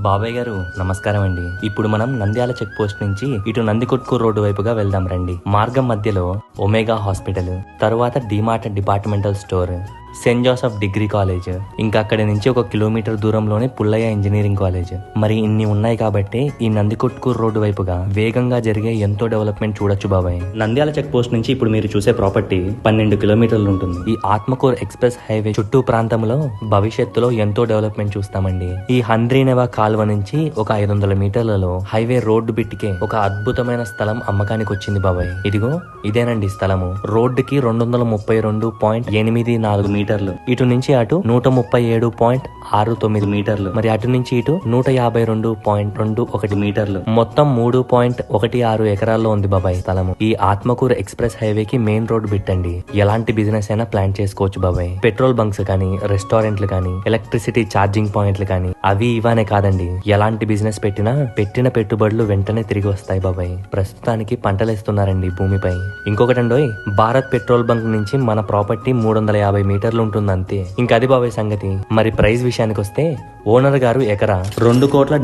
బాబాయ్ గారు నమస్కారం అండి. ఇప్పుడు మనం నంద్యాల చెక్ పోస్ట్ నుంచి ఇటు నందికొట్కూరు రోడ్డు వైపుగా వెళ్దాం రండి. మార్గం మధ్యలో ఒమేగా హాస్పిటల్, తరువాత DMart departmental store, Saint Joseph degree college, ఇంకా అక్కడి నుంచి 1 కిలోమీటర్ దూరంలోనే పుల్లయ్య ఇంజనీరింగ్ కాలేజ్. మరి ఇన్ని ఉన్నాయి కాబట్టి ఈ నందికొట్కూరు రోడ్డు వైపుగా వేగంగా జరిగే ఎంతో డెవలప్మెంట్ చూడొచ్చు బాబాయ్. నంద్యాల చెక్ పోస్ట్ నుంచి ఇప్పుడు మీరు చూసే ప్రాపర్టీ 12 కిలోమీటర్లు ఉంటుంది. ఈ ఆత్మకూర్ ఎక్స్ప్రెస్ హైవే చుట్టూ ప్రాంతంలో భవిష్యత్తులో ఎంతో డెవలప్మెంట్ చూస్తామండి. ఈ హంద్రీనెవా కాల్వ నుంచి ఒక 500 మీటర్లలో హైవే రోడ్డు బిట్టికే ఒక అద్భుతమైన స్థలం అమ్మకానికి వచ్చింది బాబాయ్. ఇదిగో ఇదేనండి స్థలము. రోడ్డుకి 232.84 మీటర్లు, ఇటు నుంచి అటు 137.69 మీటర్లు, మరి అటు నుంచి ఇటు 152.21 మీటర్లు, మొత్తం 3.16 ఎకరాల్లో ఉంది బాబాయ్ స్థలము. ఈ ఆత్మకూరు ఎక్స్ప్రెస్ హైవేకి మెయిన్ రోడ్ బిట్టండి. ఎలాంటి బిజినెస్ అయినా ప్లాన్ చేసుకోవచ్చు బాబాయ్. పెట్రోల్ బంక్స్ కానీ, రెస్టారెంట్లు కానీ, ఎలక్ట్రిసిటీ ఛార్జింగ్ పాయింట్లు కానీ, అవి ఇవానే కాదండి, ఎలాంటి బిజినెస్ పెట్టినా పెట్టిన పెట్టుబడులు వెంటనే తిరిగి వస్తాయి బాబాయ్. ప్రస్తుతానికి పంటలేస్తున్నారండి భూమిపై. ఇంకొకటండోయ్, భారత్ పెట్రోల్ బంక్ నుంచి మన ప్రాపర్టీ 350 మీటర్లు ఉంటుంది అంతే. ఇంకా అది బాబాయ్ సంగతి. మరి ప్రైస్ విషయానికి వస్తే ఓనర్ గారు ఎకరా 2,70,00,000